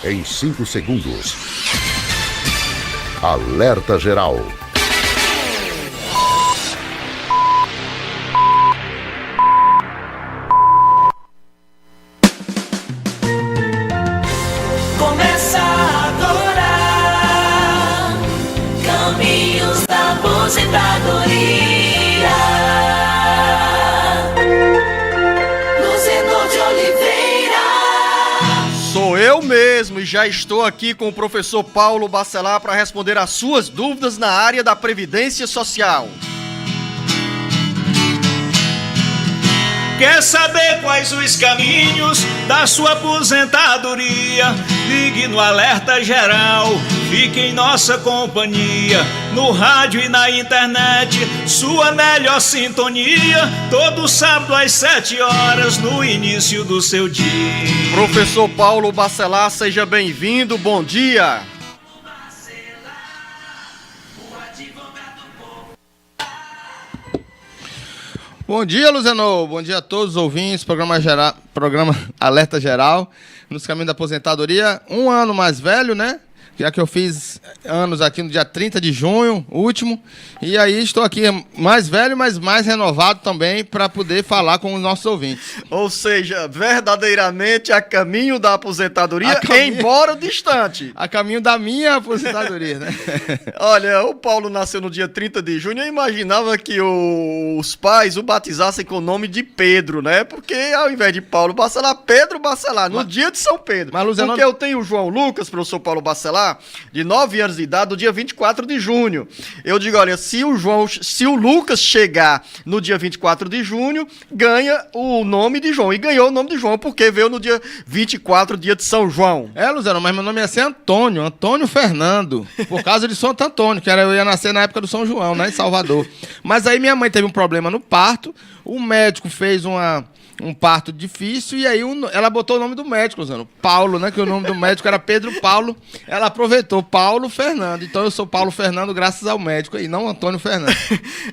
em 5 segundos. Alerta Geral. Começa agora, Caminhos da Aposentadoria. Luzenor de Oliveira. Sou eu mesmo e já estou aqui com o professor Paulo Bacelar para responder às suas dúvidas na área da Previdência Social. Quer saber quais os caminhos da sua aposentadoria? Ligue no Alerta Geral, fique em nossa companhia, no rádio e na internet, sua melhor sintonia, todo sábado às 7 horas, no início do seu dia. Professor Paulo Bacelar, seja bem-vindo, bom dia. Bom dia, Luzenor. Bom dia a todos os ouvintes. Programa Alerta Geral, nos caminhos da aposentadoria. Um ano mais velho, né? Já que eu fiz anos aqui no dia 30 de junho, último. E aí estou aqui mais velho, mas mais renovado também para poder falar com os nossos ouvintes. Ou seja, verdadeiramente a caminho da aposentadoria, embora distante. A caminho da minha aposentadoria, né? Olha, o Paulo nasceu no dia 30 de junho. Eu imaginava que os pais o batizassem com o nome de Pedro, né? Porque ao invés de Paulo Bacelar, Pedro Bacelar, no dia de São Pedro. Mas, Luzenor... Porque eu tenho o João Lucas, professor Paulo Bacelar, de 9 anos de idade, no dia 24 de junho. Eu digo, olha, se o Lucas chegar no dia 24 de junho, ganha o nome de João. E ganhou o nome de João, porque veio no dia 24, dia de São João. É, Luziano, mas meu nome ia ser Antônio Fernando, por causa de Santo Antônio, que eu ia nascer na época do São João, né, em Salvador. Mas aí minha mãe teve um problema no parto, o médico fez um parto difícil, e aí ela botou o nome do médico, Luziano, Paulo, né, que o nome do médico era Pedro Paulo, ela aproveitou Paulo Fernando, então eu sou Paulo Fernando graças ao médico, e não Antônio Fernando.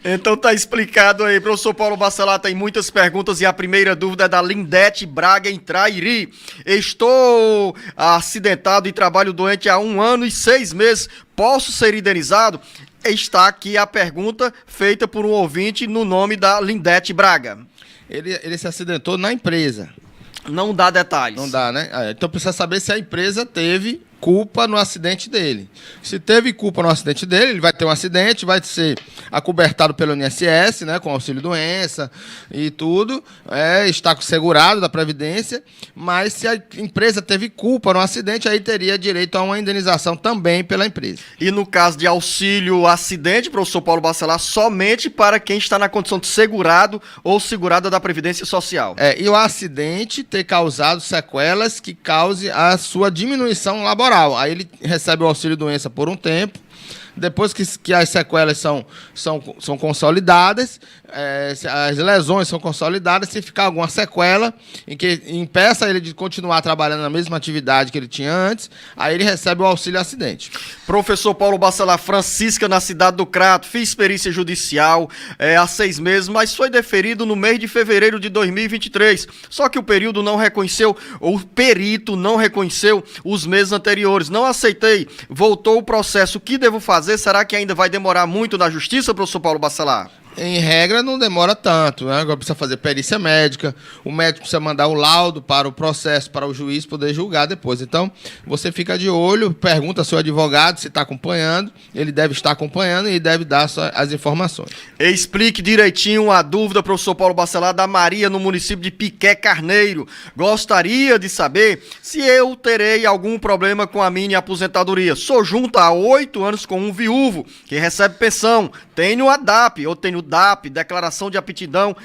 Então tá explicado aí, professor Paulo Bacelar tem muitas perguntas, e a primeira dúvida é da Lindete Braga em Trairi. Estou acidentado e trabalho doente há 1 ano e 6 meses, posso ser indenizado? Está aqui a pergunta feita por um ouvinte no nome da Lindete Braga. Ele se acidentou na empresa. Não dá detalhes. Não dá, né? Então precisa saber se a empresa teve culpa no acidente dele. Se teve culpa no acidente dele, ele vai ter um acidente, vai ser acobertado pelo INSS, né, com auxílio-doença e tudo, está segurado da Previdência, mas se a empresa teve culpa no acidente, aí teria direito a uma indenização também pela empresa. E no caso de auxílio-acidente, professor Paulo Bacelar, somente para quem está na condição de segurado ou segurada da Previdência Social. E o acidente ter causado sequelas que cause a sua diminuição laboral. Aí ele recebe o auxílio-doença por um tempo. Depois que as sequelas são consolidadas, as lesões são consolidadas, se ficar alguma sequela em que impeça ele de continuar trabalhando na mesma atividade que ele tinha antes, aí ele recebe o auxílio-acidente. Professor Paulo Bacelar, Francisca, na cidade do Crato, fiz perícia judicial há 6 meses, mas foi deferido no mês de fevereiro de 2023. Só que o perito não reconheceu os meses anteriores. Não aceitei, voltou o processo. O que devo fazer? Será que ainda vai demorar muito na justiça, professor Paulo Bacelar? Em regra, não demora tanto, né? Agora precisa fazer perícia médica, o médico precisa mandar o laudo para o processo, para o juiz poder julgar depois. Então, você fica de olho, pergunta ao seu advogado se está acompanhando, ele deve estar acompanhando e deve dar as informações. Explique direitinho a dúvida, professor Paulo Bacelar, da Maria, no município de Piqué Carneiro. Gostaria de saber se eu terei algum problema com a minha aposentadoria. Sou junto há 8 anos com um viúvo que recebe pensão. Tenho a DAP, ou tenho DAP, Declaração de Aptidão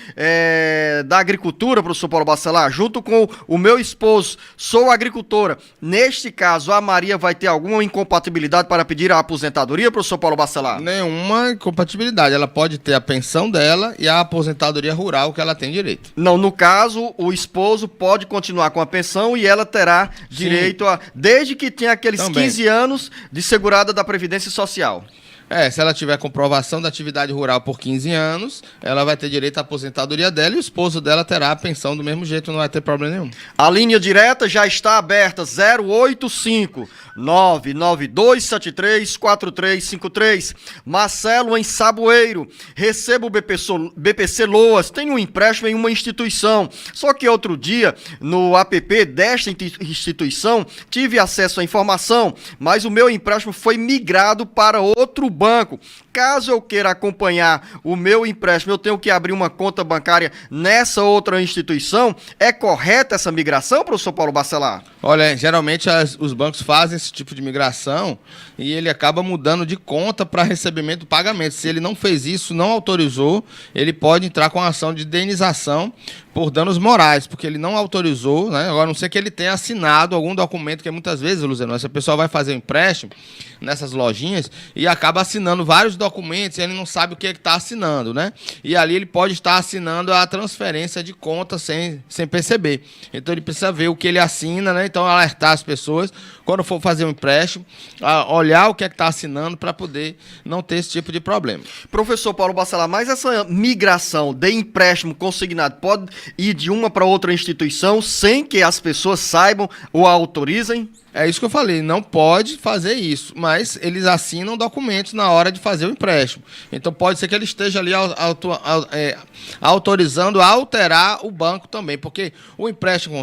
da Agricultura, professor Paulo Bacelar, junto com o meu esposo. Sou agricultora. Neste caso, a Maria vai ter alguma incompatibilidade para pedir a aposentadoria, professor Paulo Bacelar? Nenhuma incompatibilidade. Ela pode ter a pensão dela e a aposentadoria rural que ela tem direito. Não, no caso, o esposo pode continuar com a pensão e ela terá direito a... Desde que tenha aqueles também 15 anos de segurada da Previdência Social. Se ela tiver comprovação da atividade rural por 15 anos, ela vai ter direito à aposentadoria dela e o esposo dela terá a pensão do mesmo jeito, não vai ter problema nenhum. A linha direta já está aberta, 085 992734353. Marcelo em Saboeiro. Recebo o BPC Loas, tenho um empréstimo em uma instituição. Só que outro dia, no app desta instituição, tive acesso à informação, mas o meu empréstimo foi migrado para outro banco. Caso eu queira acompanhar o meu empréstimo, eu tenho que abrir uma conta bancária nessa outra instituição. É correta essa migração, professor Paulo Bacelar? Olha, geralmente os bancos fazem esse tipo de migração e ele acaba mudando de conta para recebimento do pagamento. Se ele não fez isso, não autorizou, ele pode entrar com a ação de indenização por danos morais, porque ele não autorizou, né? Agora, a não ser que ele tenha assinado algum documento, que muitas vezes, Luziano, essa pessoa vai fazer um empréstimo nessas lojinhas e acaba assinando vários documentos e ele não sabe o que está assinando, né? E ali ele pode estar assinando a transferência de conta sem perceber. Então ele precisa ver o que ele assina, né? Então alertar as pessoas, quando for fazer um empréstimo, olhar o que está assinando para poder não ter esse tipo de problema. Professor Paulo Bacelar, mas essa migração de empréstimo consignado pode ir de uma para outra instituição sem que as pessoas saibam ou a autorizem? É isso que eu falei, não pode fazer isso, mas eles assinam documentos na hora de fazer o empréstimo. Então pode ser que ele esteja ali autorizando a alterar o banco também, porque o empréstimo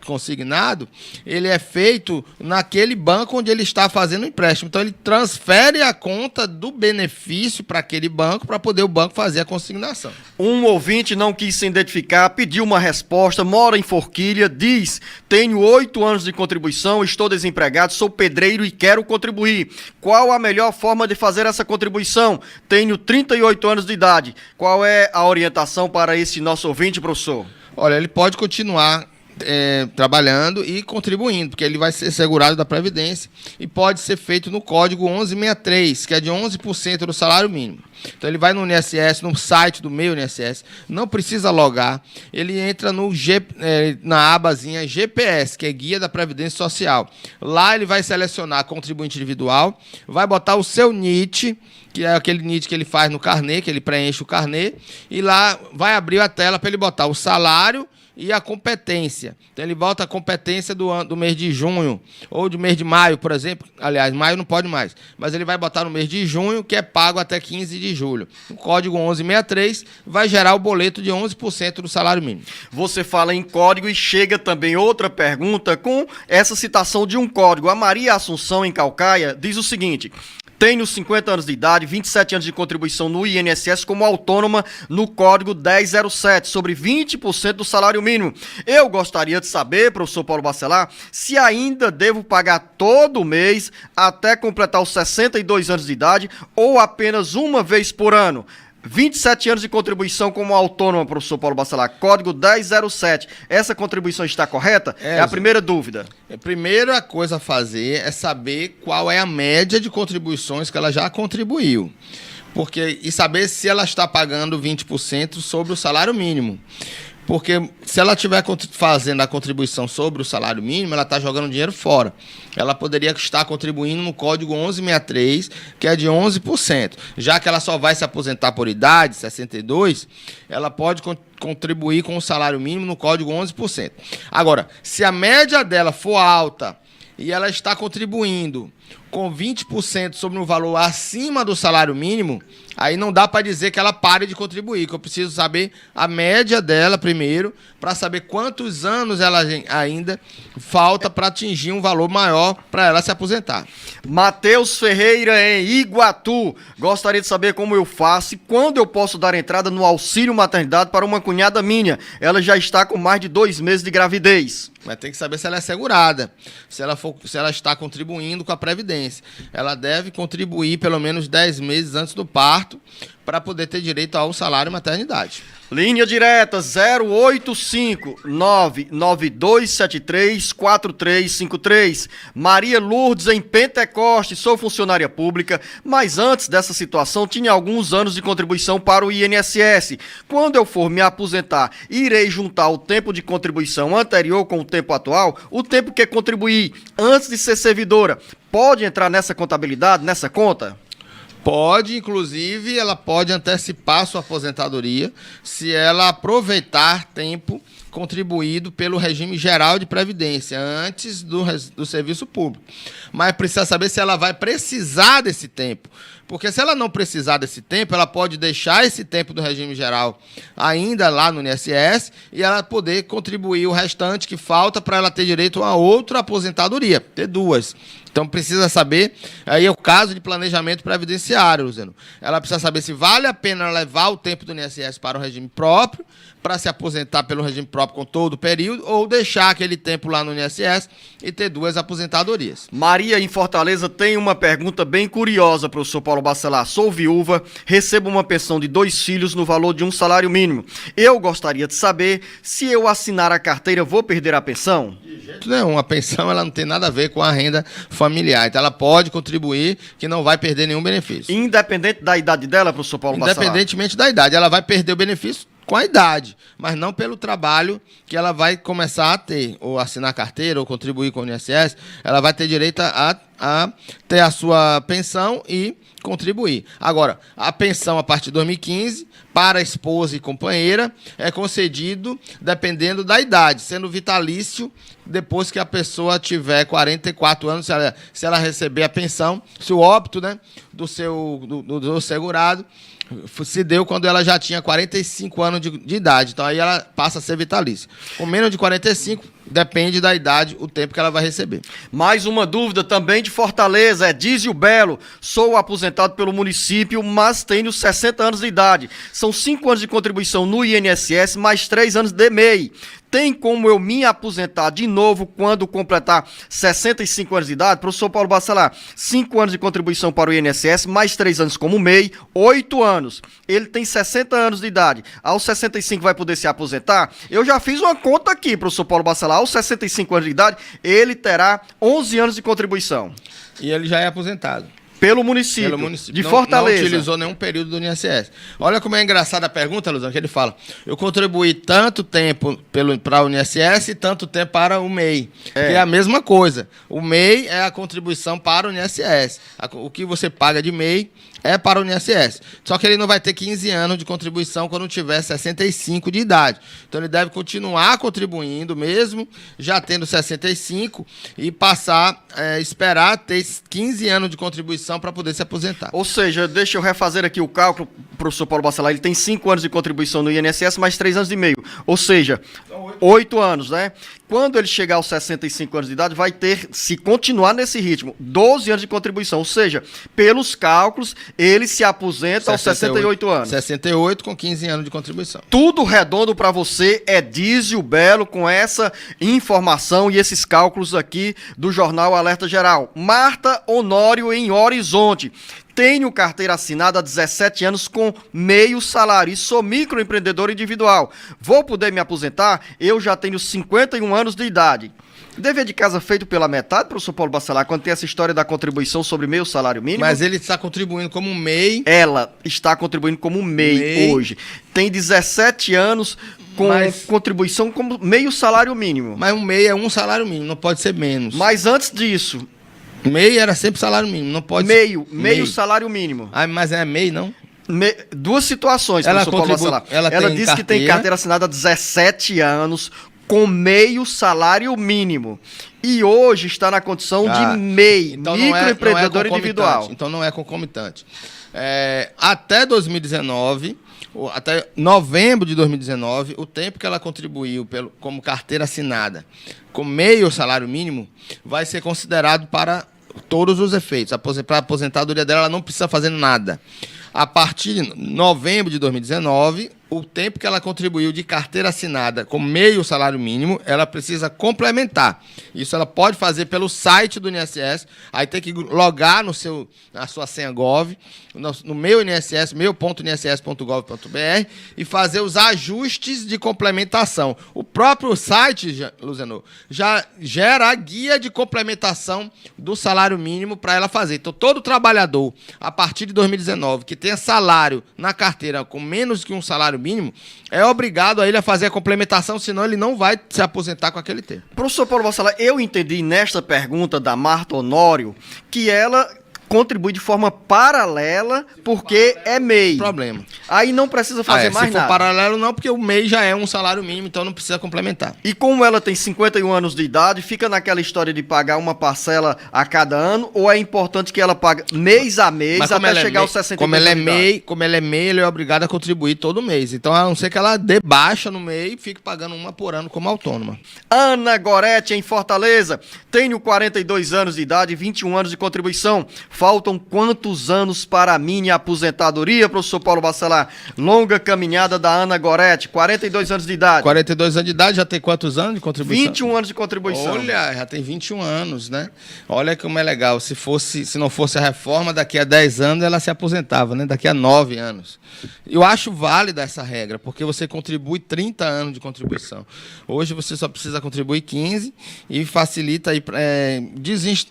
consignado, ele é feito naquele banco onde ele está fazendo o empréstimo. Então ele transfere a conta do benefício para aquele banco, para poder o banco fazer a consignação. Um ouvinte não quis se identificar, pediu uma resposta, mora em Forquilha, diz: tenho 8 anos de contribuição, estou desempregado, sou pedreiro e quero contribuir. Qual a melhor forma de fazer essa contribuição? Tenho 38 anos de idade. Qual é a orientação para esse nosso ouvinte, professor? Olha, ele pode continuar trabalhando e contribuindo, porque ele vai ser segurado da Previdência e pode ser feito no código 1163, que é de 11% do salário mínimo. Então ele vai no INSS, no site do meu INSS, não precisa logar, ele entra na abazinha GPS, que é Guia da Previdência Social. Lá ele vai selecionar contribuinte individual, vai botar o seu NIT, que é aquele NIT que ele faz no carnê, que ele preenche o carnê, e lá vai abrir a tela para ele botar o salário e a competência. Então ele bota a competência do mês de junho, ou do mês de maio, por exemplo. Aliás, maio não pode mais, mas ele vai botar no mês de junho, que é pago até 15 de julho. O código 1163 vai gerar o boleto de 11% do salário mínimo. Você fala em código e chega também outra pergunta com essa citação de um código. A Maria Assunção, em Calcaia, diz o seguinte: tenho 50 anos de idade, 27 anos de contribuição no INSS como autônoma no código 1007, sobre 20% do salário mínimo. Eu gostaria de saber, professor Paulo Bacelar, se ainda devo pagar todo mês até completar os 62 anos de idade ou apenas uma vez por ano. 27 anos de contribuição como autônoma, professor Paulo Bacelar, código 1007. Essa contribuição está correta? É a primeira dúvida. A primeira coisa a fazer é saber qual é a média de contribuições que ela já contribuiu. E saber se ela está pagando 20% sobre o salário mínimo. Porque se ela estiver fazendo a contribuição sobre o salário mínimo, ela está jogando dinheiro fora. Ela poderia estar contribuindo no código 1163, que é de 11%. Já que ela só vai se aposentar por idade, 62, ela pode contribuir com o salário mínimo no código 11%. Agora, se a média dela for alta e ela está contribuindo com 20% sobre um valor acima do salário mínimo, aí não dá para dizer que ela pare de contribuir, que eu preciso saber a média dela primeiro, para saber quantos anos ela ainda falta para atingir um valor maior para ela se aposentar. Matheus Ferreira, em Iguatu, gostaria de saber como eu faço e quando eu posso dar entrada no auxílio maternidade para uma cunhada minha. Ela já está com mais de 2 meses de gravidez. Mas tem que saber se ela é segurada, se ela está contribuindo com a Previdência. Ela deve contribuir pelo menos 10 meses antes do parto para poder ter direito ao salário maternidade. Linha direta 085 99273 4353. Maria Lourdes, em Pentecoste, sou funcionária pública, mas antes dessa situação tinha alguns anos de contribuição para o INSS. Quando eu for me aposentar, irei juntar o tempo de contribuição anterior com o tempo atual, o tempo que contribuí antes de ser servidora. Pode entrar nessa contabilidade, nessa conta? Pode, inclusive, ela pode antecipar sua aposentadoria se ela aproveitar tempo contribuído pelo regime geral de previdência antes do serviço público. Mas precisa saber se ela vai precisar desse tempo. Porque se ela não precisar desse tempo, ela pode deixar esse tempo do regime geral ainda lá no INSS e ela poder contribuir o restante que falta para ela ter direito a outra aposentadoria, ter duas. Então precisa saber, aí é o caso de planejamento previdenciário, Luciano. Ela precisa saber se vale a pena levar o tempo do INSS para o regime próprio, para se aposentar pelo regime próprio com todo o período, ou deixar aquele tempo lá no INSS e ter duas aposentadorias. Maria, em Fortaleza, tem uma pergunta bem curiosa, professor Paulo Bacelar. Sou viúva, recebo uma pensão de 2 filhos no valor de um salário mínimo. Eu gostaria de saber se eu assinar a carteira, vou perder a pensão? Não, a pensão ela não tem nada a ver com a renda familiar. Então ela pode contribuir que não vai perder nenhum benefício. Independente da idade dela, professor Paulo Bacelar? Independentemente da idade. Ela vai perder o benefício com a idade, mas não pelo trabalho que ela vai começar a ter, ou assinar carteira, ou contribuir com o INSS, ela vai ter direito a ter a sua pensão e contribuir. Agora, a pensão a partir de 2015, para a esposa e companheira, é concedido dependendo da idade, sendo vitalício depois que a pessoa tiver 44 anos, se ela receber a pensão, se o óbito, né, do segurado se deu quando ela já tinha 45 anos de idade. Então aí ela passa a ser vitalícia. Com menos de 45, depende da idade, o tempo que ela vai receber. Mais uma dúvida também de Fortaleza, é Dízio Belo. Sou aposentado pelo município, mas tenho 60 anos de idade. São 5 anos de contribuição no INSS, mais 3 anos de MEI. Tem como eu me aposentar de novo quando completar 65 anos de idade? Professor Paulo Bacelar, 5 anos de contribuição para o INSS, mais 3 anos como MEI, 8 anos. Ele tem 60 anos de idade. Aos 65 vai poder se aposentar? Eu já fiz uma conta aqui, professor Paulo Bacelar. Aos 65 anos de idade, ele terá 11 anos de contribuição. E ele já é aposentado. Pelo município de Fortaleza. Não utilizou nenhum período do INSS. Olha como é engraçada a pergunta, Luzano, que ele fala, eu contribuí tanto tempo para o INSS e tanto tempo para o MEI. Que é a mesma coisa. O MEI é a contribuição para o INSS. O que você paga de MEI é para o INSS. Só que ele não vai ter 15 anos de contribuição quando tiver 65 de idade. Então ele deve continuar contribuindo mesmo, já tendo 65, e passar, esperar ter 15 anos de contribuição para poder se aposentar. Ou seja, deixa eu refazer aqui o cálculo, professor Paulo Bacelar, ele tem 5 anos de contribuição no INSS, mais 3 anos e meio. Ou seja, 8 anos, né? Quando ele chegar aos 65 anos de idade, vai ter, se continuar nesse ritmo, 12 anos de contribuição. Ou seja, pelos cálculos, ele se aposenta aos 68 anos. 68 com 15 anos de contribuição. Tudo redondo para você, é Dízio Belo, com essa informação e esses cálculos aqui do Jornal Alerta Geral. Marta Honório, em Horizonte. Tenho carteira assinada há 17 anos com meio salário e sou microempreendedor individual. Vou poder me aposentar? Eu já tenho 51 anos de idade. Dever de casa feito pela metade, professor Paulo Bacelar, quando tem essa história da contribuição sobre meio salário mínimo? Mas ele está contribuindo como MEI. Ela está contribuindo como MEI hoje. Tem 17 anos com contribuição como meio salário mínimo. Mas um MEI é um salário mínimo, não pode ser menos. Mas antes disso... MEI era sempre salário mínimo, não pode meio salário mínimo. Ah, mas é MEI, não? Duas situações, ela professor Paulo Bacelar. Ela disse que tem carteira assinada há 17 anos com meio salário mínimo. E hoje está na condição de MEI, então microempreendedor individual. Então não é concomitante. Até 2019... Até novembro de 2019, o tempo que ela contribuiu como carteira assinada com meio salário mínimo vai ser considerado para todos os efeitos. Para a aposentadoria dela, ela não precisa fazer nada. A partir de novembro de 2019, o tempo que ela contribuiu de carteira assinada com meio salário mínimo, ela precisa complementar. Isso ela pode fazer pelo site do INSS, aí tem que logar na sua senha Gov, no meu INSS, meu.inss.gov.br, e fazer os ajustes de complementação. O próprio site, Luciano, já gera a guia de complementação do salário mínimo para ela fazer. Então, todo trabalhador, a partir de 2019, que tenha salário na carteira com menos que um salário mínimo, é obrigado a ele a fazer a complementação, senão ele não vai se aposentar com aquele tempo. Professor Paulo Bacelar, eu entendi nesta pergunta da Marta Honório que ela contribui de forma paralela porque é MEI. Problema. Aí não precisa fazer mais se for nada. paralelo não, porque o MEI já é um salário mínimo, então não precisa complementar. E como ela tem 51 anos de idade, fica naquela história de pagar uma parcela a cada ano, ou é importante que ela pague mês a mês Mas como até ela é chegar MEI, aos 62 como ela é anos de idade? MEI, como ela é MEI, ele é obrigado a contribuir todo mês. Então, a não ser que ela dê baixa no MEI e fique pagando uma por ano como autônoma. Ana Gorete, em Fortaleza. Tenho 42 anos de idade e 21 anos de contribuição. Faltam quantos anos para a minha aposentadoria, professor Paulo Bacelar? Longa caminhada da Ana Gorete, 42 anos de idade. 42 anos de idade, já tem quantos anos de contribuição? 21 anos de contribuição. Olha, já tem 21 anos, né? Olha como é legal. Se não fosse a reforma, daqui a 10 anos ela se aposentava, né? Daqui a 9 anos. Eu acho válida essa regra, porque você contribui 30 anos de contribuição. Hoje você só precisa contribuir 15 e facilita aí,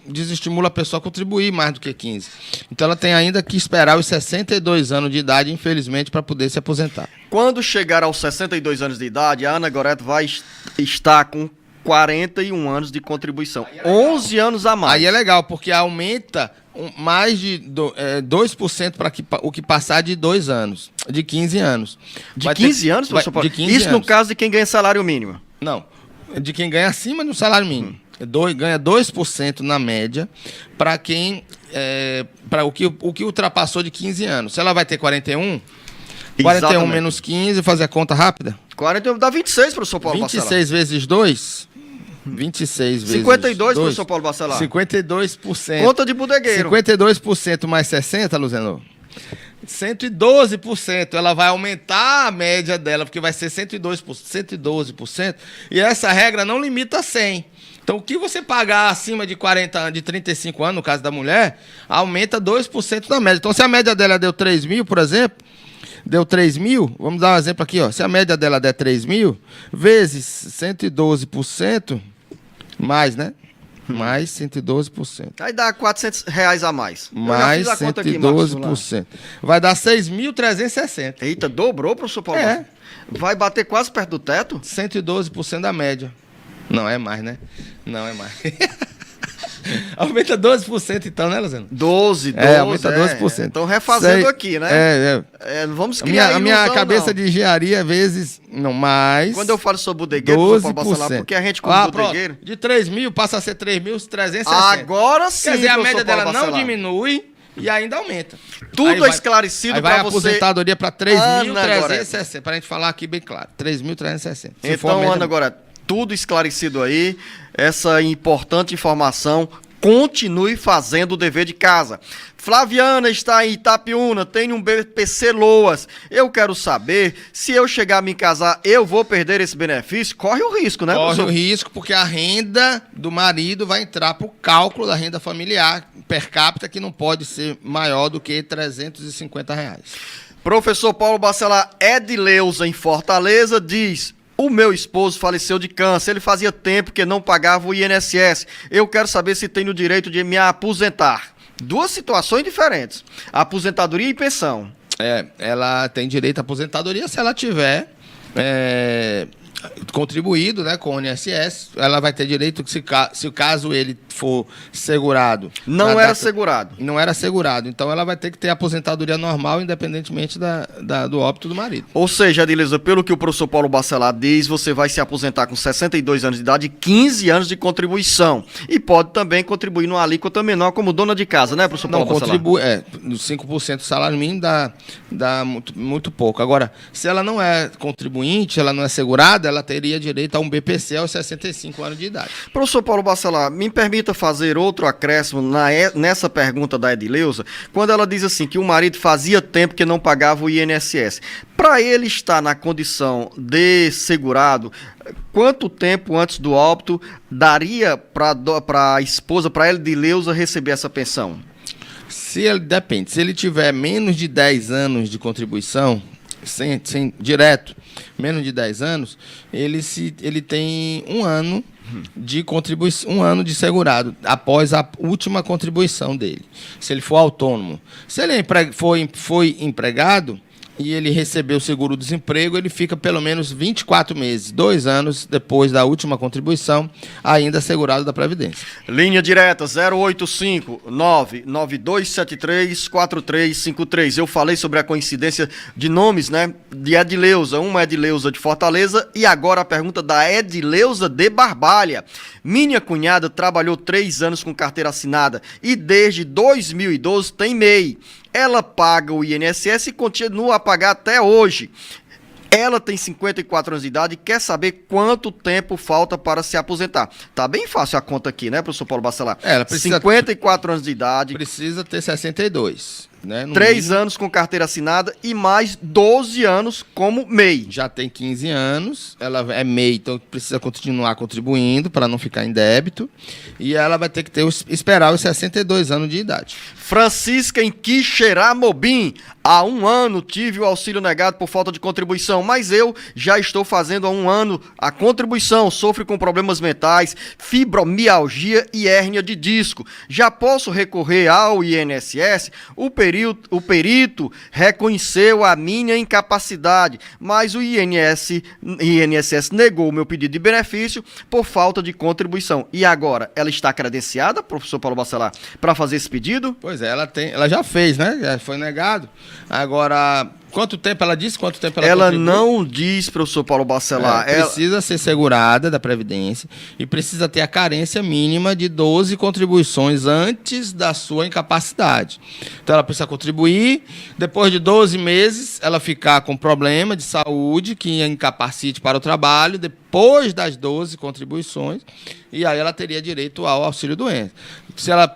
desestimula a pessoa a contribuir mais do que 15. Então ela tem ainda que esperar os 62 anos de idade, infelizmente, para poder se aposentar. Quando chegar aos 62 anos de idade, a Ana Gorete vai estar com 41 anos de contribuição. 11 anos a mais. Aí é legal, porque aumenta mais de 2% para o que passar de 2 anos, de 15 anos. De 15 anos, professor Paulo? De 15 Isso anos. no caso de quem ganha salário mínimo. Não, de quem ganha acima do salário mínimo. Ganha 2% na média para quem para o que ultrapassou de 15 anos. Se ela vai ter 41, 41 Exatamente. menos 15, fazer a conta rápida. 41 dá 26, professor Paulo Bacelar. 26 vezes 2, 26 vezes 52, 2, professor Paulo Bacelar. 52%. Conta de bodegueiro. 52% mais 60, Luziano. 112%. Ela vai aumentar a média dela, porque vai ser 112%. E essa regra não limita a 100. Então, o que você pagar acima de 40 anos, de 35 anos, no caso da mulher, aumenta 2% da média. Então, se a média dela deu 3 mil, por exemplo, deu 3 mil, vamos dar um exemplo aqui, ó. Se a média dela der 3 mil, vezes 112%, mais, né? Mais 112%. Aí dá R$400 a mais. Eu já Mais fiz a conta aqui, Marcos, 112%. Vai dar 6.360. Eita, dobrou, professor Paulo? É. Vai bater quase perto do teto? 112% da média. Não é mais, né? Não é mais. Aumenta 12% então, né, Luziano? 12. Aumenta 12%. Estão refazendo aqui, né? Não vamos criar A minha ilusão, cabeça não. de engenharia, vezes, não mais. Quando eu falo sobre bodegueiro, professor Paulo Bacelar, 12%. porque a gente como bodegueiro... Pronto. De 3 mil passa a ser 3.360. Agora sim, Quer dizer, a professor média dela Paulo não Bacelar. diminui e ainda aumenta. Tudo Aí vai- esclarecido Aí vai para a você. aposentadoria para Ana 3.360. Para a gente falar aqui bem claro. 3.360. Se for a Então, média- Ana, agora, tudo esclarecido aí, essa importante informação, continue fazendo o dever de casa. Flaviana está em Itapiúna, tem um BPC Loas. Eu quero saber, se eu chegar a me casar, eu vou perder esse benefício? Corre o risco, né, Corre o professor? risco, porque a renda do marido vai entrar para o cálculo da renda familiar per capita, que não pode ser maior do que R$350. Professor Paulo Bacelar, Edileuza, em Fortaleza, diz... O meu esposo faleceu de câncer, ele fazia tempo que não pagava o INSS. Eu quero saber se tenho o direito de me aposentar. Duas situações diferentes, aposentadoria e pensão. Ela tem direito à aposentadoria se ela tiver contribuído, né, com o INSS. Ela vai ter direito, se o caso ele for segurado. Não era segurado. Não era segurado. Então ela vai ter que ter aposentadoria normal, independentemente do óbito do marido. Ou seja, Adileuza, pelo que o professor Paulo Bacelar diz, você vai se aposentar com 62 anos de idade e 15 anos de contribuição. E pode também contribuir numa alíquota menor como dona de casa, né, professor Não, Paulo Bacelar? contribui, 5% do salário mínimo dá muito pouco. Agora, se ela não é contribuinte, ela não é segurada, ela teria direito a um BPC aos 65 anos de idade. Professor Paulo Bacelar, me permita fazer outro acréscimo nessa pergunta da Edileuza, quando ela diz assim, que o marido fazia tempo que não pagava o INSS. Para ele estar na condição de segurado, quanto tempo antes do óbito daria para a esposa, para a Edileuza, receber essa pensão? Depende. Se ele tiver menos de 10 anos de contribuição, sem direto, menos de 10 anos, ele tem um ano de contribuição, um ano de segurado após a última contribuição dele. Se ele for autônomo. Se ele foi empregado, e ele recebeu o seguro-desemprego, ele fica pelo menos 24 meses, 2 anos depois da última contribuição, ainda assegurado da Previdência. Linha direta 085-99273-4353. Eu falei sobre a coincidência de nomes, né? De Edileuza. Uma Edileuza de Fortaleza e agora a pergunta da Edileuza de Barbalha. Minha cunhada trabalhou 3 anos com carteira assinada e desde 2012 tem MEI. Ela paga o INSS e continua a pagar até hoje. Ela tem 54 anos de idade e quer saber quanto tempo falta para se aposentar. Tá bem fácil a conta aqui, né, professor Paulo Bacelar? Ela precisa 54 anos de idade. Precisa ter 62, né? 3 anos com carteira assinada e mais 12 anos como MEI. Já tem 15 anos, ela é MEI, então precisa continuar contribuindo para não ficar em débito. E ela vai ter que esperar os 62 anos de idade. Francisca em Quixeramobim. Há 1 ano tive o auxílio negado por falta de contribuição, mas eu já estou fazendo há 1 ano a contribuição. Sofro com problemas mentais, fibromialgia e hérnia de disco. Já posso recorrer ao INSS? O perito reconheceu a minha incapacidade, mas o INSS negou o meu pedido de benefício por falta de contribuição. E agora, ela está credenciada, professor Paulo Bacelar, para fazer esse pedido? Pois é, ela já fez, né? Já foi negado. Agora, quanto tempo ela disse? Quanto tempo ela contribui? Não diz, professor Paulo Bacelar. Precisa ser segurada da Previdência e precisa ter a carência mínima de 12 contribuições antes da sua incapacidade. Então, ela precisa contribuir. Depois de 12 meses, ela ficar com problema de saúde que incapacite para o trabalho. Depois das 12 contribuições, e aí ela teria direito ao auxílio-doença. Se ela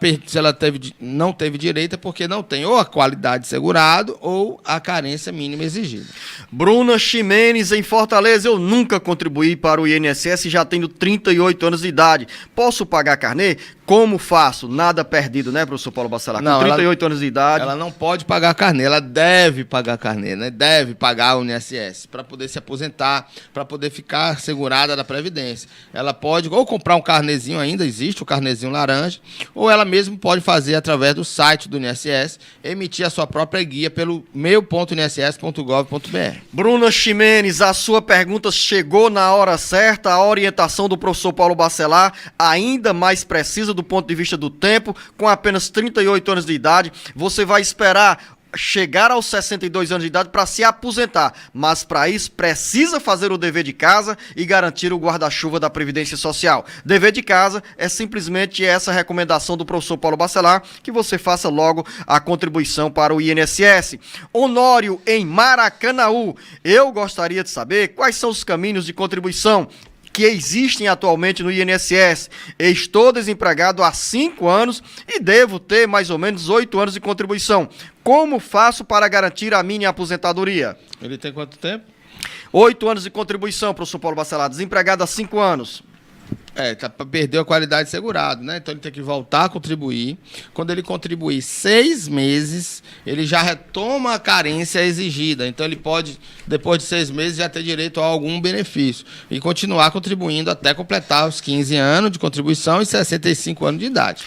não teve direito, é porque não tem ou a qualidade de segurado ou a carência mínima exigida. Bruna Ximenes, em Fortaleza, eu nunca contribuí para o INSS, já tenho 38 anos de idade. Posso pagar carnê? Como faço? Nada perdido, né, professor Paulo Bacelar? Não, com 38 anos de idade. Ela não pode pagar carnê, ela deve pagar carnê, né? Deve pagar o INSS para poder se aposentar, para poder ficar segurada da Previdência. Ela pode ou comprar um carnezinho, ainda existe o carnezinho laranja, ou ela mesmo pode fazer através do site do INSS, emitir a sua própria guia pelo meu.inss.gov.br. Bruna Ximenes, a sua pergunta chegou na hora certa, a orientação do professor Paulo Bacelar, ainda mais precisa do ponto de vista do tempo, com apenas 38 anos de idade, você vai esperar chegar aos 62 anos de idade para se aposentar, mas para isso precisa fazer o dever de casa e garantir o guarda-chuva da Previdência Social. Dever de casa é simplesmente essa recomendação do professor Paulo Bacelar, que você faça logo a contribuição para o INSS. Honório, em Maracanaú, eu gostaria de saber quais são os caminhos de contribuição que existem atualmente no INSS. Estou desempregado há 5 anos e devo ter mais ou menos 8 anos de contribuição. Como faço para garantir a minha aposentadoria? Ele tem quanto tempo? 8 anos de contribuição, professor Paulo Bacelar. Desempregado há 5 anos. Perdeu a qualidade de segurado, né? Então ele tem que voltar a contribuir. Quando ele contribuir 6 meses, ele já retoma a carência exigida. Então ele pode, depois de 6 meses, já ter direito a algum benefício. E continuar contribuindo até completar os 15 anos de contribuição e 65 anos de idade.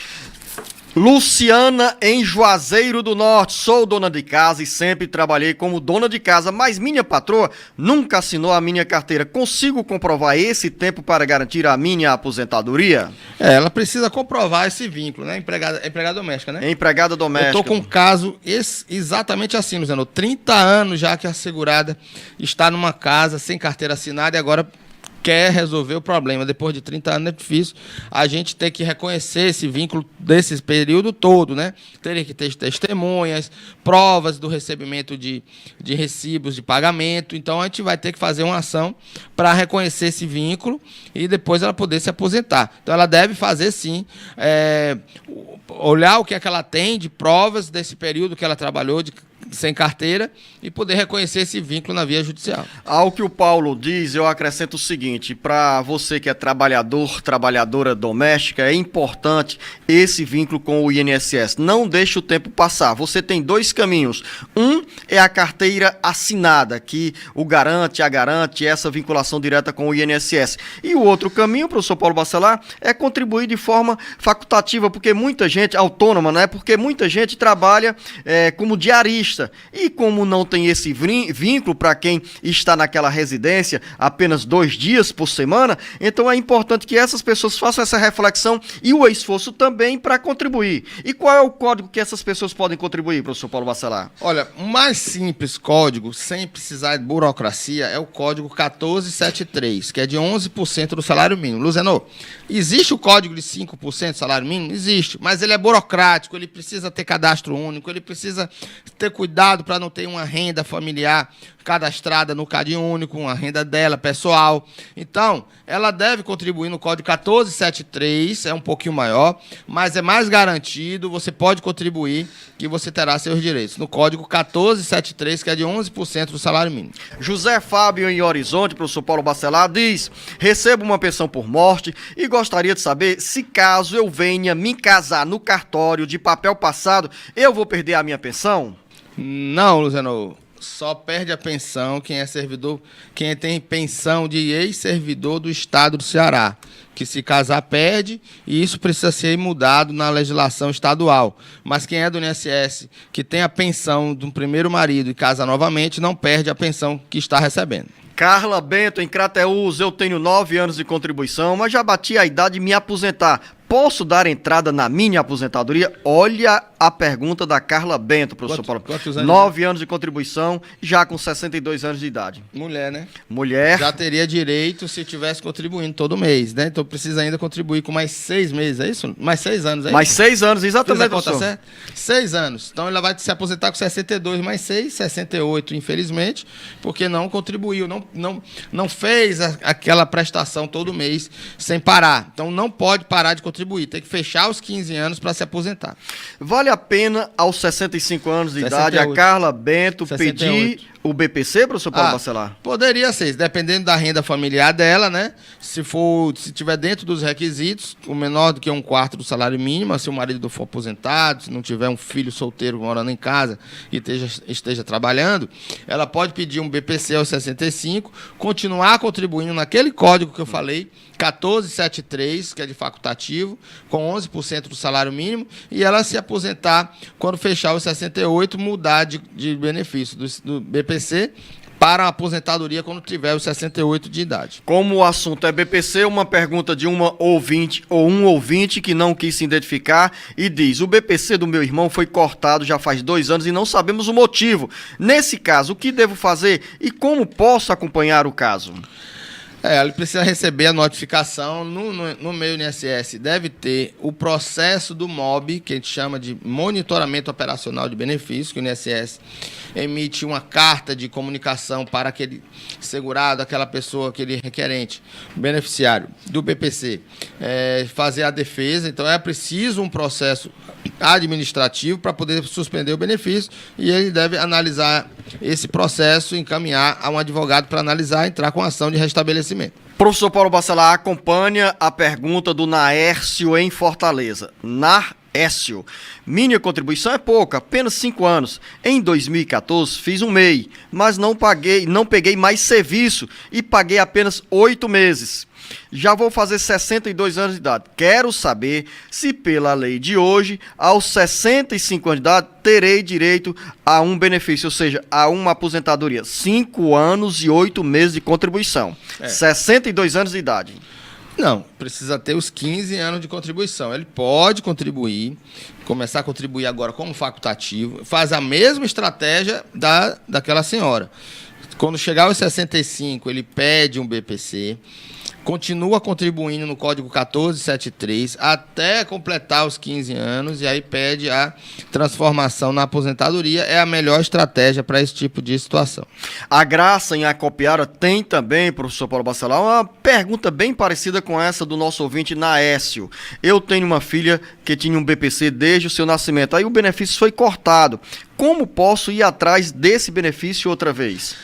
Luciana, em Juazeiro do Norte, sou dona de casa e sempre trabalhei como dona de casa, mas minha patroa nunca assinou a minha carteira. Consigo comprovar esse tempo para garantir a minha aposentadoria? Ela precisa comprovar esse vínculo, né? Empregada doméstica, né? Empregada doméstica. Eu estou com um caso exatamente assim, Luciano. 30 anos já que a segurada está numa casa sem carteira assinada e agora quer resolver o problema. Depois de 30 anos é difícil a gente ter que reconhecer esse vínculo desse período todo, né? Teria que ter testemunhas, provas do recebimento de recibos de pagamento. Então, a gente vai ter que fazer uma ação para reconhecer esse vínculo e depois ela poder se aposentar. Então, ela deve fazer, sim, olhar o que é que ela tem de provas desse período que ela trabalhou sem carteira e poder reconhecer esse vínculo na via judicial. Ao que o Paulo diz, eu acrescento o seguinte: para você que é trabalhadora doméstica, é importante esse vínculo com o INSS. Não deixe o tempo passar. Você tem 2 caminhos. Um é a carteira assinada, que garante essa vinculação direta com o INSS. E o outro caminho, professor Paulo Bacelar, é contribuir de forma facultativa, porque muita gente, autônoma, né? Porque muita gente trabalha como diarista. aposenta. E como não tem esse vínculo para quem está naquela residência apenas 2 dias por semana, então é importante que essas pessoas façam essa reflexão e o esforço também para contribuir. E qual é o código que essas pessoas podem contribuir, professor Paulo Bacelar? Olha, o mais simples código, sem precisar de burocracia, é o código 1473, que é de 11% do salário mínimo. Luzeno, existe o código de 5% do salário mínimo? Existe, mas ele é burocrático, ele precisa ter cadastro único, ele precisa ter cuidado para não ter uma renda familiar cadastrada no CAD único, uma renda dela, pessoal. Então, ela deve contribuir no código 1473, é um pouquinho maior, mas é mais garantido, você pode contribuir que você terá seus direitos. No código 1473, que é de 11% do salário mínimo. José Fábio, em Horizonte, professor Paulo Bacelar, diz: recebo uma pensão por morte e gostaria de saber se caso eu venha me casar no cartório de papel passado, eu vou perder a minha pensão? Não, Luzeno. Só perde a pensão quem é servidor, quem tem pensão de ex-servidor do estado do Ceará, que se casar perde, e isso precisa ser mudado na legislação estadual. Mas quem é do INSS, que tem a pensão de um primeiro marido e casa novamente, não perde a pensão que está recebendo. Carla Bento, em Crateús, eu tenho 9 anos de contribuição, mas já bati a idade de me aposentar. Posso dar entrada na minha aposentadoria? Olha a pergunta da Carla Bento, professor Paulo. Quantos anos? 9 anos de contribuição, já com 62 anos de idade. Mulher, né? Mulher. Já teria direito se tivesse contribuindo todo mês, né? Então precisa ainda contribuir com mais 6 meses, é isso? Mais 6 anos, é isso? Mais 6 anos, Fiz exatamente, a conta professor. certa? 6 anos. Então ela vai se aposentar com 62 mais 6, 68, infelizmente, porque não contribuiu, não fez aquela prestação todo mês sem parar. Então não pode parar de contribuir, tem que fechar os 15 anos para se aposentar. Vale a pena, aos 65 anos de 68. idade, a Carla Bento 68. pedir o BPC, professor Paulo Bacelar? Poderia ser, dependendo da renda familiar dela, né? Se tiver dentro dos requisitos, o menor do que 1/4 do salário mínimo, se o marido for aposentado, se não tiver um filho solteiro morando em casa e esteja trabalhando, ela pode pedir um BPC aos 65, continuar contribuindo naquele código que eu falei, 1473, que é de facultativo, com 11% do salário mínimo, e ela se aposentar quando fechar os 68, mudar de benefício do BPC para a aposentadoria quando tiver os 68 de idade. Como o assunto é BPC, uma pergunta de uma ouvinte ou um ouvinte que não quis se identificar e diz: o BPC do meu irmão foi cortado já faz 2 anos e não sabemos o motivo. Nesse caso, o que devo fazer e como posso acompanhar o caso? Ele precisa receber a notificação no meio INSS. Deve ter o processo do MOB, que a gente chama de monitoramento operacional de benefícios, que o INSS emite uma carta de comunicação para aquele segurado, aquela pessoa, aquele requerente, beneficiário do BPC, fazer a defesa. Então é preciso um processo administrativo para poder suspender o benefício, e ele deve analisar esse processo, encaminhar a um advogado para analisar e entrar com ação de restabelecimento. Professor Paulo Bacelar acompanha a pergunta do Naércio em Fortaleza. Naércio: minha contribuição é pouca, apenas 5 anos. Em 2014 fiz um MEI, mas não peguei mais serviço e paguei apenas 8 meses. Já vou fazer 62 anos de idade. Quero saber se pela lei de hoje, aos 65 anos de idade, terei direito a um benefício, ou seja, a uma aposentadoria. 5 anos e 8 meses de contribuição. 62 anos de idade. Não, precisa ter os 15 anos de contribuição. Ele pode contribuir, começar a contribuir agora como facultativo, faz a mesma estratégia daquela senhora. Quando chegar aos 65, ele pede um BPC, continua contribuindo no código 1473 até completar os 15 anos e aí pede a transformação na aposentadoria. É a melhor estratégia para esse tipo de situação. A Graça, em Acopiara, tem também, professor Paulo Bacelar, uma pergunta bem parecida com essa do nosso ouvinte Naécio. Eu tenho uma filha que tinha um BPC desde o seu nascimento, aí o benefício foi cortado. Como posso ir atrás desse benefício outra vez?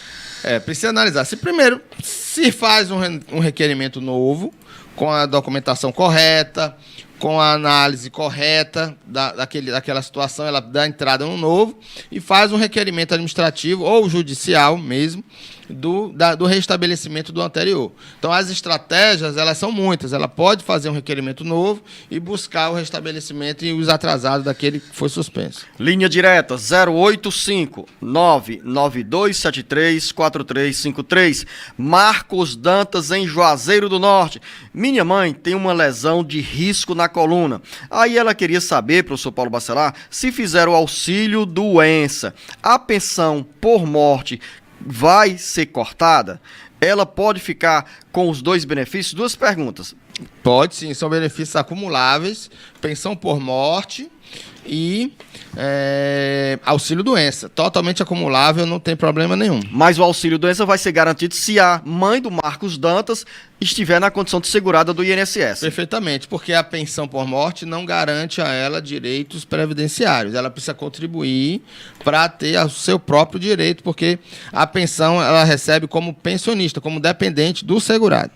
Precisa analisar. Se faz um requerimento novo, com a documentação correta, com a análise correta daquela situação, ela dá entrada no novo e faz um requerimento administrativo ou judicial mesmo, do restabelecimento do anterior. Então, as estratégias, elas são muitas. Ela pode fazer um requerimento novo e buscar o restabelecimento e os atrasados daquele que foi suspenso. Linha direta 085 99273 4353. Marcos Dantas, em Juazeiro do Norte. Minha mãe tem uma lesão de risco na coluna. Aí ela queria saber, professor Paulo Bacelar, se fizer o auxílio doença, a pensão por morte vai ser cortada? Ela pode ficar com os dois benefícios? Duas perguntas. Pode sim, são benefícios acumuláveis, pensão por morte e auxílio doença, totalmente acumulável, não tem problema nenhum. Mas o auxílio doença vai ser garantido se a mãe do Marcos Dantas estiver na condição de segurada do INSS. Perfeitamente, porque a pensão por morte não garante a ela direitos previdenciários. Ela precisa contribuir para ter o seu próprio direito, porque a pensão ela recebe como pensionista, como dependente do segurado.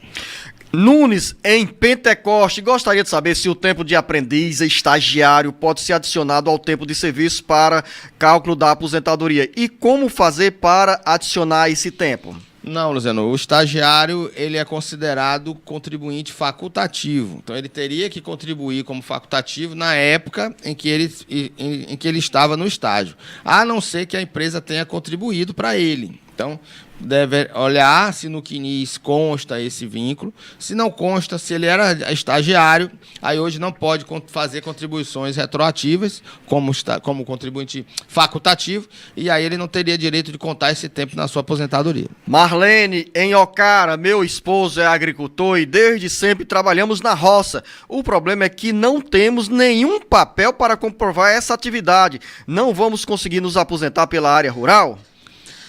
Nunes, em Pentecoste, gostaria de saber se o tempo de aprendiz e estagiário pode ser adicionado ao tempo de serviço para cálculo da aposentadoria. E como fazer para adicionar esse tempo? Não, Luciano, o estagiário ele é considerado contribuinte facultativo. Então, ele teria que contribuir como facultativo na época em que ele estava no estágio, a não ser que a empresa tenha contribuído para ele. Então, deve olhar se no CNIS consta esse vínculo. Se não consta, se ele era estagiário, aí hoje não pode fazer contribuições retroativas como contribuinte facultativo, e aí ele não teria direito de contar esse tempo na sua aposentadoria. Marlene, em Ocara, meu esposo é agricultor e desde sempre trabalhamos na roça. O problema é que não temos nenhum papel para comprovar essa atividade. Não vamos conseguir nos aposentar pela área rural?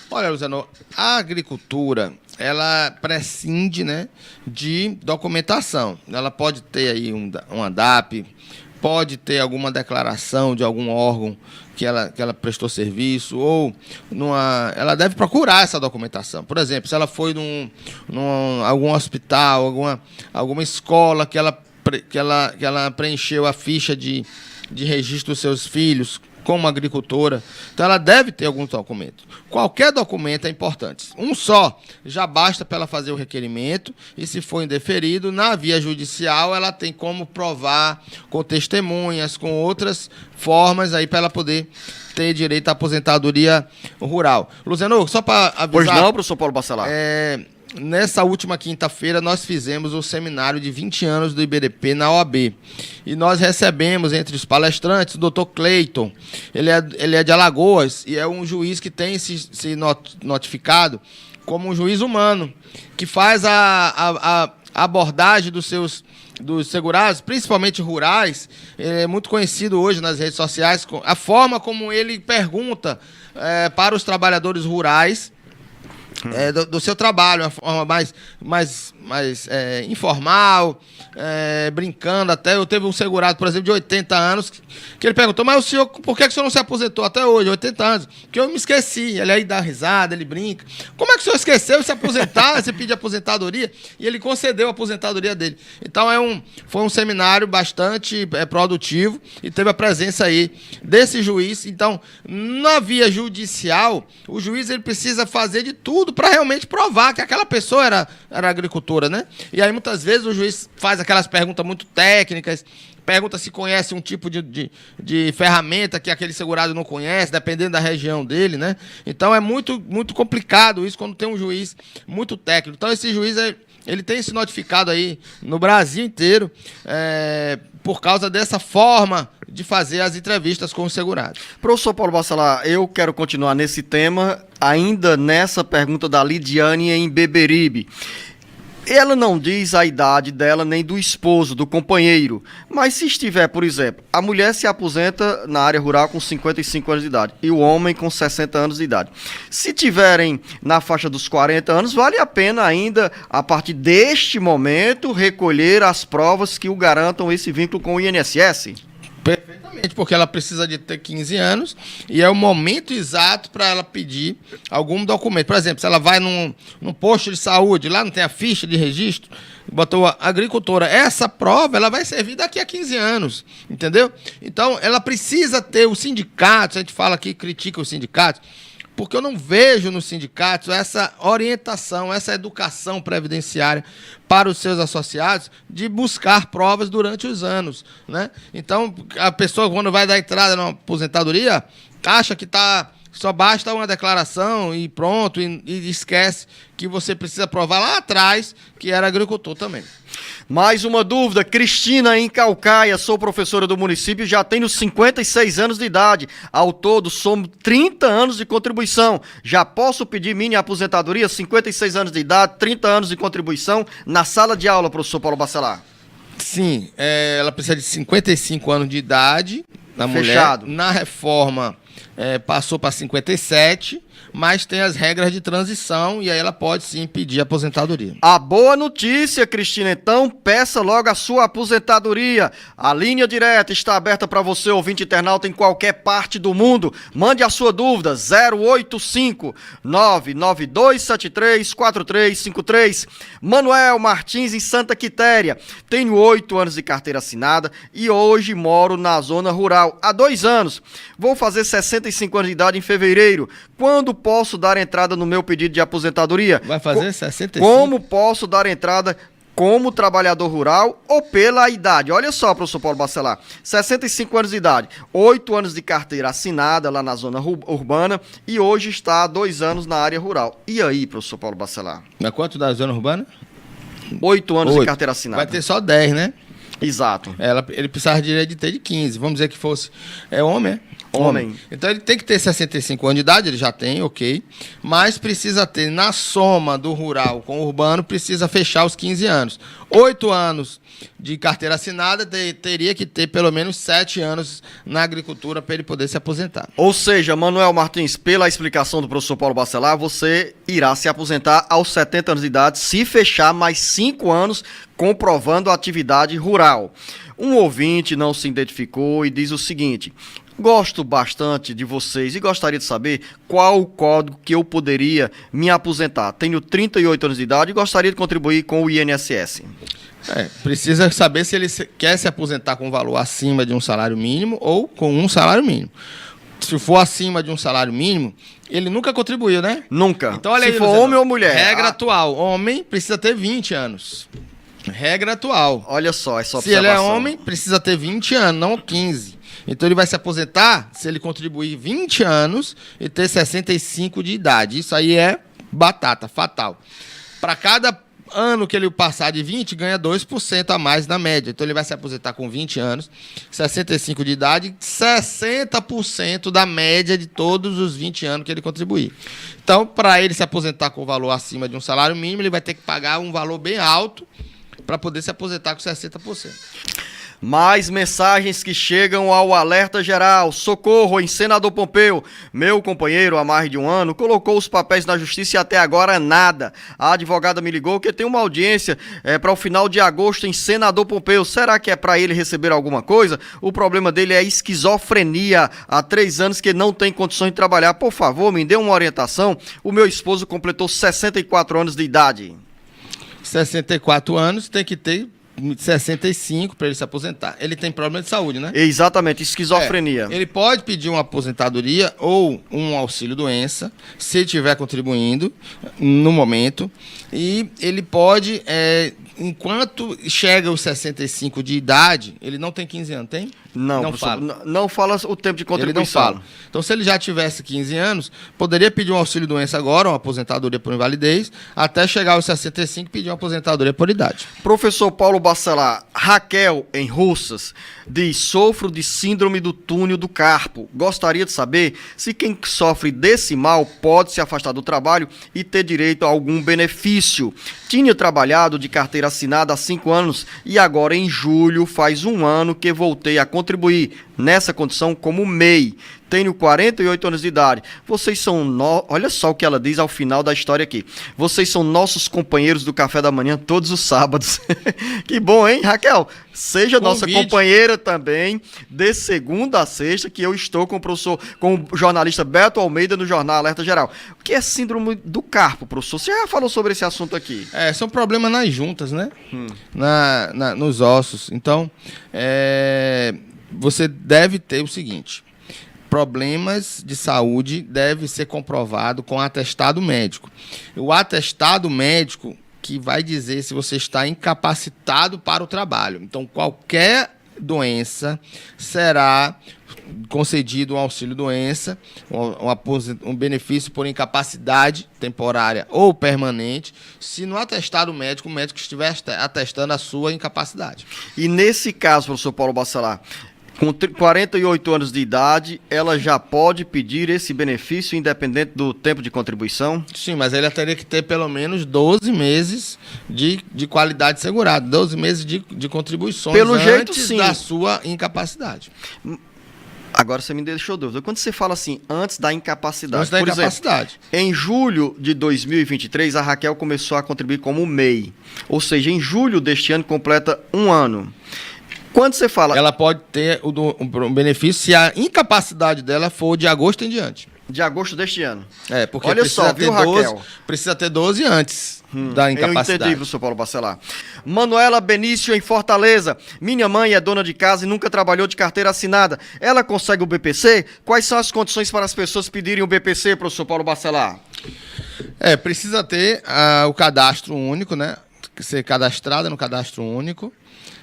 Olha, Luciano, a agricultura, ela prescinde, né, de documentação. Ela pode ter aí um ADAP, pode ter alguma declaração de algum órgão que ela prestou serviço, ou ela deve procurar essa documentação. Por exemplo, se ela foi algum hospital, alguma escola que ela preencheu a ficha de registro dos seus filhos como agricultora, então ela deve ter alguns documentos. Qualquer documento é importante. Um só já basta para ela fazer o requerimento, e se for indeferido, na via judicial, ela tem como provar com testemunhas, com outras formas aí para ela poder ter direito à aposentadoria rural. Luciano, só para avisar... Pois não, professor Paulo Bacelar. Nessa última quinta-feira, nós fizemos o seminário de 20 anos do IBDP na OAB. E nós recebemos entre os palestrantes o Dr. Cleiton. Ele é de Alagoas e é um juiz que tem se notificado como um juiz humano, que faz a abordagem dos segurados, principalmente rurais. Ele é muito conhecido hoje nas redes sociais, a forma como ele pergunta para os trabalhadores rurais do seu trabalho, uma forma mais informal, brincando até. Eu teve um segurado, por exemplo, de 80 anos, que ele perguntou, mas o senhor, por que o senhor não se aposentou até hoje, 80 anos? Porque eu me esqueci. Ele aí dá risada, ele brinca. Como é que o senhor esqueceu de se aposentar, você pediu aposentadoria? E ele concedeu a aposentadoria dele. Então, foi um seminário bastante produtivo e teve a presença aí desse juiz. Então, na via judicial, o juiz ele precisa fazer de tudo para realmente provar que aquela pessoa era agricultora, né? E aí, muitas vezes, o juiz faz aquelas perguntas muito técnicas, pergunta se conhece um tipo de ferramenta que aquele segurado não conhece, dependendo da região dele, né? Então, é muito, muito complicado isso quando tem um juiz muito técnico. Então, esse juiz, ele tem se notificado aí no Brasil inteiro por causa dessa forma de fazer as entrevistas com os segurados. Professor Paulo Bacelar, eu quero continuar nesse tema, ainda nessa pergunta da Lidiane em Beberibe. Ela não diz a idade dela nem do esposo, do companheiro, mas se estiver, por exemplo, a mulher se aposenta na área rural com 55 anos de idade e o homem com 60 anos de idade. Se tiverem na faixa dos 40 anos, vale a pena ainda, a partir deste momento, recolher as provas que o garantam esse vínculo com o INSS? Perfeitamente, porque ela precisa de ter 15 anos e é o momento exato para ela pedir algum documento. Por exemplo, se ela vai num posto de saúde, lá não tem a ficha de registro, botou a agricultora, essa prova ela vai servir daqui a 15 anos, entendeu? Então, ela precisa ter o sindicato, a gente fala aqui, critica os sindicatos, porque eu não vejo nos sindicatos essa orientação, essa educação previdenciária para os seus associados de buscar provas durante os anos, né? Então, a pessoa, quando vai dar entrada na aposentadoria, acha que só basta uma declaração e pronto, e esquece que você precisa provar lá atrás que era agricultor também. Mais uma dúvida, Cristina em Calcaia, sou professora do município e já tenho 56 anos de idade. Ao todo, somos 30 anos de contribuição. Já posso pedir mini aposentadoria, 56 anos de idade, 30 anos de contribuição, na sala de aula, professor Paulo Bacelar? Sim, ela precisa de 55 anos de idade, na Fechado. mulher. Na reforma, passou para 57, mas tem as regras de transição e aí ela pode sim pedir aposentadoria. A boa notícia, Cristina, então, peça logo a sua aposentadoria. A linha direta está aberta para você, ouvinte internauta, em qualquer parte do mundo. Mande a sua dúvida, 085-99273-4353. Manuel Martins, em Santa Quitéria. Tenho 8 anos de carteira assinada e hoje moro na zona rural há 2 anos. Vou fazer 65 anos de idade em fevereiro. Quando posso dar entrada no meu pedido de aposentadoria? Vai fazer 65? Como posso dar entrada como trabalhador rural ou pela idade? Olha só, professor Paulo Bacelar, 65 anos de idade, 8 anos de carteira assinada lá na zona urbana e hoje está há 2 anos na área rural. E aí, professor Paulo Bacelar? Na quanto da zona urbana? 8 anos 8. de carteira assinada. Vai ter só 10, né? Exato. Ele precisava de ter de 15. Vamos dizer que fosse... homem, é? Homem. Então ele tem que ter 65 anos de idade, ele já tem, ok. Mas precisa ter, na soma do rural com o urbano, precisa fechar os 15 anos. 8 anos de carteira assinada, teria que ter pelo menos 7 anos na agricultura para ele poder se aposentar. Ou seja, Manuel Martins, pela explicação do professor Paulo Bacelar, você irá se aposentar aos 70 anos de idade, se fechar mais 5 anos comprovando a atividade rural. Um ouvinte não se identificou e diz o seguinte: gosto bastante de vocês e gostaria de saber qual o código que eu poderia me aposentar. Tenho 38 anos de idade e gostaria de contribuir com o INSS. Precisa saber se ele quer se aposentar com um valor acima de um salário mínimo ou com um salário mínimo. Se for acima de um salário mínimo, ele nunca contribuiu, né? Nunca. Então, olha se aí, for Luciano, homem ou mulher. Regra atual, homem precisa ter 20 anos. Regra atual. Olha só, essa Se ele é observação. homem, precisa ter 20 anos, não 15. Então ele vai se aposentar se ele contribuir 20 anos e ter 65 de idade. Isso aí é batata, fatal. Para cada ano que ele passar de 20, ganha 2% a mais na média. Então ele vai se aposentar com 20 anos, 65 de idade, 60% da média de todos os 20 anos que ele contribuir. Então, para ele se aposentar com o valor acima de um salário mínimo, ele vai ter que pagar um valor bem alto para poder se aposentar com 60%. Mais mensagens que chegam ao alerta geral. Socorro, em Senador Pompeu. Meu companheiro, há mais de um ano, colocou os papéis na justiça e até agora nada. A advogada me ligou que tem uma audiência para o final de agosto em Senador Pompeu. Será que é para ele receber alguma coisa? O problema dele é esquizofrenia. Há 3 anos que não tem condições de trabalhar. Por favor, me dê uma orientação. O meu esposo completou 64 anos de idade. 64 anos, tem que ter 65 para ele se aposentar. Ele tem problema de saúde, né? Exatamente, esquizofrenia. Ele pode pedir uma aposentadoria ou um auxílio-doença, se estiver contribuindo no momento. E ele pode, enquanto chega aos 65 de idade, ele não tem 15 anos, tem? Não fala. Não fala o tempo de contribuição. Ele não fala. Então, se ele já tivesse 15 anos, poderia pedir um auxílio-doença agora, uma aposentadoria por invalidez, até chegar aos 65 e pedir uma aposentadoria por idade. Professor Paulo Bacelar, Raquel, em Russas, diz: sofro de síndrome do túnel do carpo. Gostaria de saber se quem sofre desse mal pode se afastar do trabalho e ter direito a algum benefício. Tinha trabalhado de carteira assinada há 5 anos e agora em julho faz 1 ano que voltei a contribuir nessa condição como MEI. Tenho 48 anos de idade. Vocês são... Olha só o que ela diz ao final da história aqui. Vocês são nossos companheiros do café da manhã todos os sábados. Que bom, hein, Raquel? Seja nossa companheira também, de segunda a sexta, que eu estou com o jornalista Beto Almeida no Jornal Alerta Geral. O que é síndrome do carpo, professor? Você já falou sobre esse assunto aqui. São problemas nas juntas, né? Nos ossos. Então, você deve ter o seguinte: problemas de saúde devem ser comprovados com atestado médico. O atestado médico que vai dizer se você está incapacitado para o trabalho. Então, qualquer doença será concedido um auxílio-doença, um benefício por incapacidade temporária ou permanente, se no atestado médico, o médico estiver atestando a sua incapacidade. E nesse caso, professor Paulo Bacelar, com 48 anos de idade, ela já pode pedir esse benefício independente do tempo de contribuição? Sim, mas ele teria que ter pelo menos 12 meses de qualidade segurada, 12 meses de contribuições Pelo jeito, antes sim. da sua incapacidade. Agora você me deixou dúvida. Quando você fala assim, antes da incapacidade, Antes da por incapacidade. exemplo, em julho de 2023, a Raquel começou a contribuir como MEI. Ou seja, em julho deste ano completa 1 ano. Quando você fala Ela pode ter um benefício se a incapacidade dela for de agosto em diante. de agosto deste ano. Porque Olha só, viu, Raquel? Precisa ter 12 antes da Eu incapacidade. entendi, professor Paulo Bacelar. Manuela Benício, em Fortaleza. Minha mãe é dona de casa e nunca trabalhou de carteira assinada. Ela consegue o BPC? Quais são as condições para as pessoas pedirem o BPC, professor Paulo Bacelar? Precisa ter o cadastro único, né? Ser cadastrada no cadastro único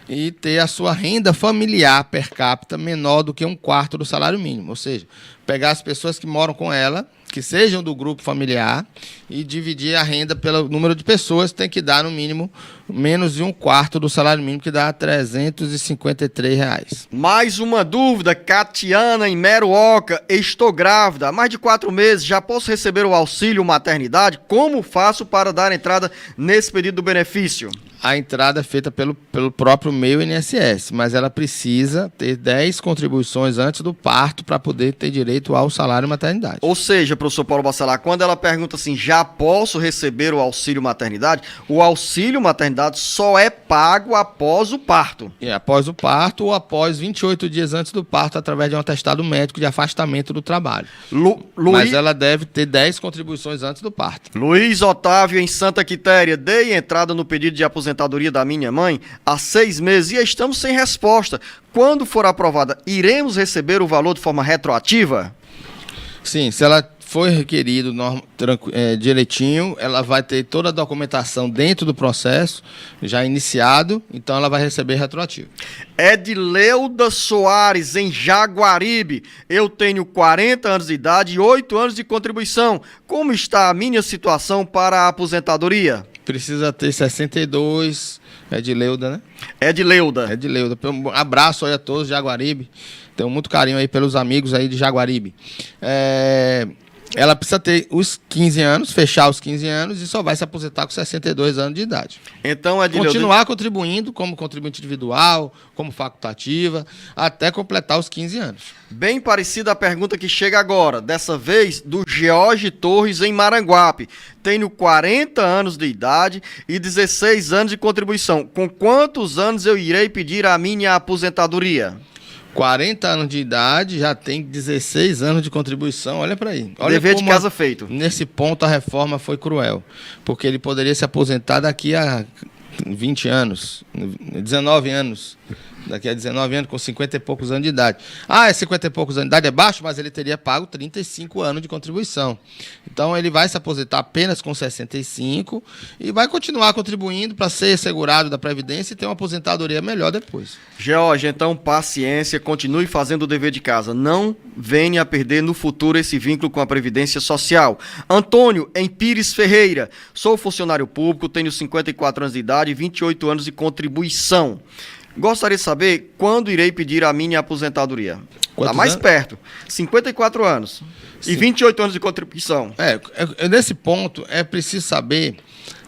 e ter a sua renda familiar per capita menor do que 1/4 do salário mínimo. Ou seja, pegar as pessoas que moram com ela, que sejam do grupo familiar, e dividir a renda pelo número de pessoas, tem que dar, no mínimo, menos de 1/4 do salário mínimo, que dá R$ 353 reais. Mais uma dúvida, Catiana em Meruoca. Estou grávida há mais de 4 meses. Já posso receber o auxílio maternidade? Como faço para dar entrada nesse pedido do benefício? A entrada é feita pelo próprio meio INSS, mas ela precisa ter 10 contribuições antes do parto para poder ter direito ao salário maternidade. Ou seja, professor Paulo Bacelar, quando ela pergunta assim, já posso receber o auxílio maternidade? O auxílio maternidade só é pago após o parto. Após o parto ou após 28 dias antes do parto, através de um atestado médico de afastamento do trabalho. Mas ela deve ter 10 contribuições antes do parto. Luiz Otávio, em Santa Quitéria. Dei entrada no pedido de aposentadoria da minha mãe há 6 meses e estamos sem resposta. Quando for aprovada, iremos receber o valor de forma retroativa? Sim, se ela for requerido direitinho, ela vai ter toda a documentação dentro do processo, já iniciado, então ela vai receber retroativo. Edileuda Soares, em Jaguaribe. Eu tenho 40 anos de idade e 8 anos de contribuição. Como está a minha situação para a aposentadoria? Precisa ter 62, Edileuda, né? Edileuda. Um abraço aí a todos de Jaguaribe. Tenho muito carinho aí pelos amigos aí de Jaguaribe. Ela precisa ter os 15 anos, fechar os 15 anos e só vai se aposentar com 62 anos de idade. Então, Edileuda, continuar contribuindo como contribuinte individual, como facultativa, até completar os 15 anos. bem parecida a pergunta que chega agora, dessa vez do George Torres, em Maranguape. Tenho 40 anos de idade e 16 anos de contribuição. Com quantos anos eu irei pedir a minha aposentadoria? 40 anos de idade, já tem 16 anos de contribuição, olha para aí. Olha, dever de casa feito. Nesse ponto a reforma foi cruel, porque ele poderia se aposentar daqui a 20 anos, 19 anos. Daqui a 19 anos, com 50 e poucos anos de idade. Ah, 50 e poucos anos de idade é baixo, mas ele teria pago 35 anos de contribuição. Então, ele vai se aposentar apenas com 65 e vai continuar contribuindo para ser segurado da Previdência e ter uma aposentadoria melhor depois. George, então, paciência, continue fazendo o dever de casa. Não venha a perder no futuro esse vínculo com a Previdência Social. Antônio, em Pires Ferreira. Sou funcionário público, tenho 54 anos de idade e 28 anos de contribuição. Gostaria de saber quando irei pedir a minha aposentadoria. Está mais perto. 54 anos. Sim. E 28 anos de contribuição. Nesse ponto, é preciso saber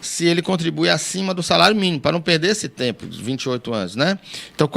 se ele contribui acima do salário mínimo, para não perder esse tempo, dos 28 anos, né? Então,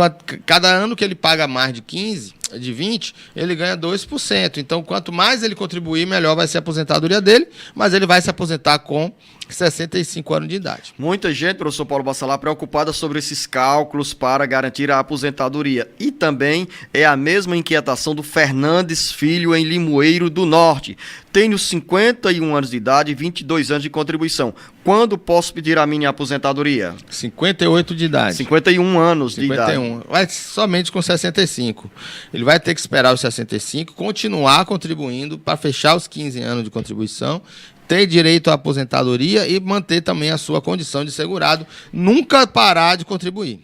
cada ano que ele paga mais de 15, de 20, ele ganha 2%. Então, quanto mais ele contribuir, melhor vai ser a aposentadoria dele, mas ele vai se aposentar com 65 anos de idade. Muita gente, professor Paulo Bacelar, preocupada sobre esses cálculos para garantir a aposentadoria. E também é a mesma inquietação inquietação do Fernandes Filho, em Limoeiro do Norte. Tenho 51 anos de idade e 22 anos de contribuição. Quando posso pedir a minha aposentadoria? 58 de idade. 51 anos de idade. 51. Vai somente com 65. Ele vai ter que esperar os 65, continuar contribuindo para fechar os 15 anos de contribuição, ter direito à aposentadoria e manter também a sua condição de segurado, nunca parar de contribuir.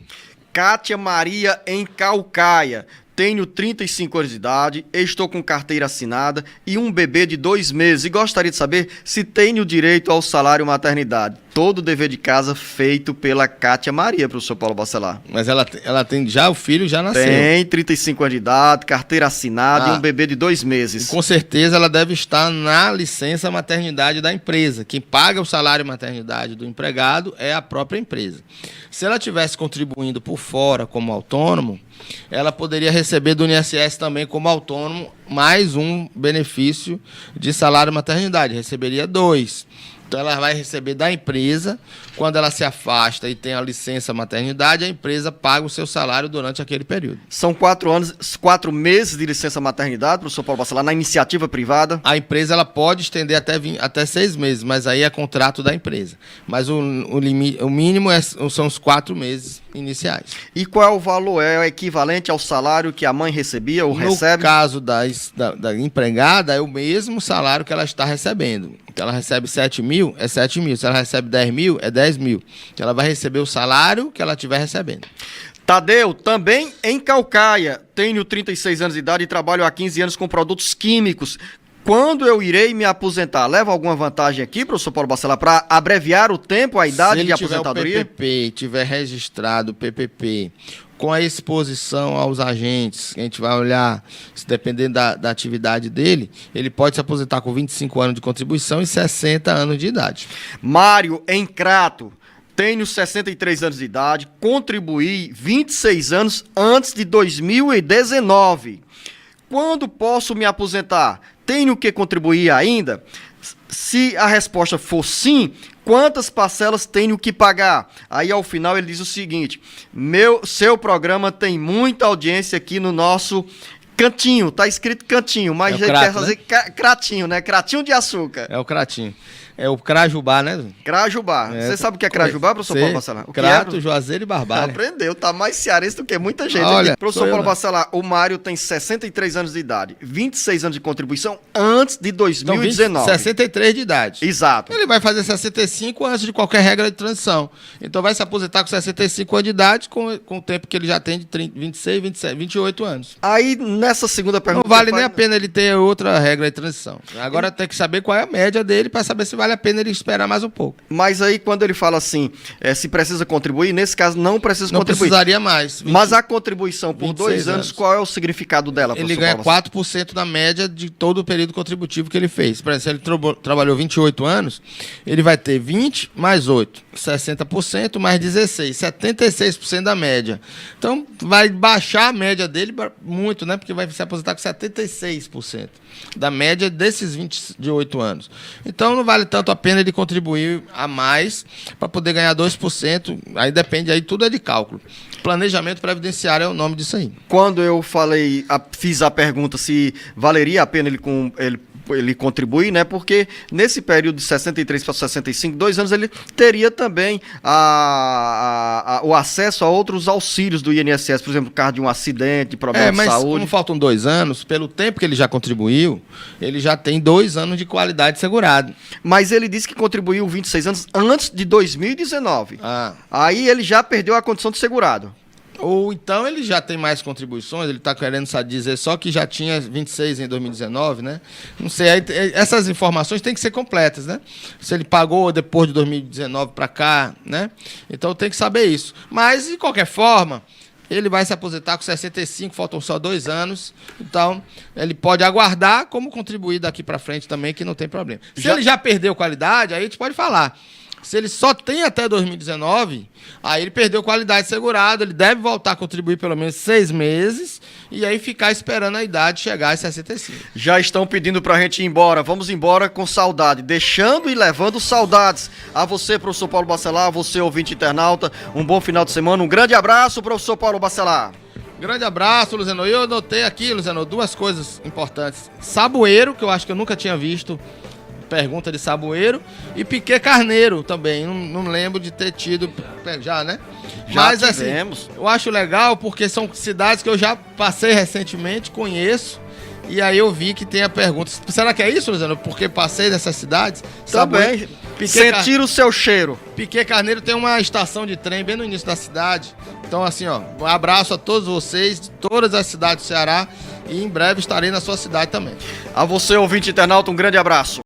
Cátia Maria, em Caucaia. Tenho 35 anos de idade, estou com carteira assinada e um bebê de 2 meses e gostaria de saber se tenho direito ao salário maternidade. Todo o dever de casa feito pela Cátia Maria, professor Paulo Bacelar. Mas ela tem já, o filho já nasceu. Tem 35 anos de idade, carteira assinada e um bebê de 2 meses. Com certeza ela deve estar na licença maternidade da empresa. Quem paga o salário maternidade do empregado é a própria empresa. Se ela estivesse contribuindo por fora como autônomo, ela poderia receber do INSS também como autônomo mais um benefício de salário maternidade. Receberia 2. Então ela vai receber da empresa. Quando ela se afasta e tem a licença maternidade, a empresa paga o seu salário durante aquele período. São 4 meses de licença maternidade, professor Paulo Bacelar, na iniciativa privada. A empresa ela pode estender até 6 meses, mas aí é contrato da empresa. Mas o mínimo são os 4 meses iniciais. E qual é o valor? É o equivalente ao salário que a mãe recebia ou recebe? No caso da empregada, é o mesmo salário que ela está recebendo. Então, ela recebe 7 mil, é 7 mil. Se ela recebe 10 mil, é 10 mil. Então, ela vai receber o salário que ela estiver recebendo. Tadeu, também em Caucaia. Tenho 36 anos de idade e trabalho há 15 anos com produtos químicos. Quando eu irei me aposentar? Leva alguma vantagem aqui, professor Paulo Bacelar, para abreviar o tempo, a idade de aposentadoria? Se ele tiver o PPP, tiver registrado o PPP, com a exposição aos agentes, a gente vai olhar, dependendo da atividade dele, ele pode se aposentar com 25 anos de contribuição e 60 anos de idade. Mário, em Crato. Tenho 63 anos de idade, contribuí 26 anos antes de 2019. Quando posso me aposentar? Tenho que contribuir ainda? Se a resposta for sim, quantas parcelas tenho que pagar? Aí ao final ele diz o seguinte: seu programa tem muita audiência aqui no nosso cantinho, tá escrito cantinho, mas ele quer fazer, né? Cratinho, né? Cratinho de açúcar. É o cratinho. É o Crajubá, né? Crajubá. Você sabe o que é Crajubá, professor Paulo Bacelar? Crato, Juazeiro e Barbalha. Aprendeu, tá mais cearense do que muita gente. Olha, aqui. Professor Paulo Bacelar, o Mário tem 63 anos de idade, 26 anos de contribuição antes de 2019. 63 de idade. Exato. Ele vai fazer 65 antes de qualquer regra de transição. Então vai se aposentar com 65 anos de idade, com o tempo que ele já tem de 26, 27, 28 anos. Aí, nessa segunda pergunta... Não vale nem a pena ele ter outra regra de transição. Agora tem que saber qual é a média dele para saber se vale a pena ele esperar mais um pouco. Mas aí, quando ele fala assim, se precisa contribuir, nesse caso não precisa contribuir. Não precisaria mais. Mas a contribuição por 2 anos, qual é o significado dela? Ele ganha 4% da média de todo o período contributivo que ele fez. Por exemplo, se ele trabalhou 28 anos, ele vai ter 20 mais 8, 60% mais 16, 76% da média. Então, vai baixar a média dele muito, né? Porque vai se aposentar com 76% da média desses 28 anos. Então, não vale tanto a pena ele contribuir a mais para poder ganhar 2%. Aí depende, aí tudo é de cálculo. Planejamento previdenciário é o nome disso aí. Quando eu fiz a pergunta se valeria a pena ele contribuir, né? Porque nesse período de 63 para 65, 2 anos, ele teria também o acesso a outros auxílios do INSS, por exemplo, caso de um acidente, problema de saúde. Mas como faltam 2 anos, pelo tempo que ele já contribuiu, ele já tem 2 anos de qualidade segurado. Mas ele disse que contribuiu 26 anos antes de 2019. Aí ele já perdeu a condição de segurado. Ou então ele já tem mais contribuições, ele está querendo dizer só que já tinha 26 em 2019, né? Não sei, essas informações têm que ser completas, né? Se ele pagou depois de 2019 para cá, né? Então tem que saber isso. Mas, de qualquer forma, ele vai se aposentar com 65, faltam só 2 anos. Então, ele pode aguardar como contribuir daqui para frente também, que não tem problema. Se ele já perdeu qualidade, aí a gente pode falar. Se ele só tem até 2019, aí ele perdeu qualidade segurada, ele deve voltar a contribuir pelo menos 6 meses e aí ficar esperando a idade chegar a 65. Já estão pedindo pra gente ir embora. Vamos embora com saudade, deixando e levando saudades. A você, professor Paulo Bacelar, a você, ouvinte internauta, um bom final de semana. Um grande abraço, professor Paulo Bacelar. Grande abraço, Luziano. Eu anotei aqui, Luziano, duas coisas importantes. Saboeiro, que eu acho que eu nunca tinha visto pergunta de Saboeiro, e Piquet Carneiro também. Não lembro de ter tido já, né? Já tivemos. Assim, eu acho legal porque são cidades que eu já passei recentemente, conheço. E aí eu vi que tem a pergunta. Será que é isso, Luziano? Porque passei dessas cidades. Também. Sentir o seu cheiro. Piquet Carneiro tem uma estação de trem bem no início da cidade. Então, assim, ó, um abraço a todos vocês, de todas as cidades do Ceará. E em breve estarei na sua cidade também. A você, ouvinte internauta, um grande abraço.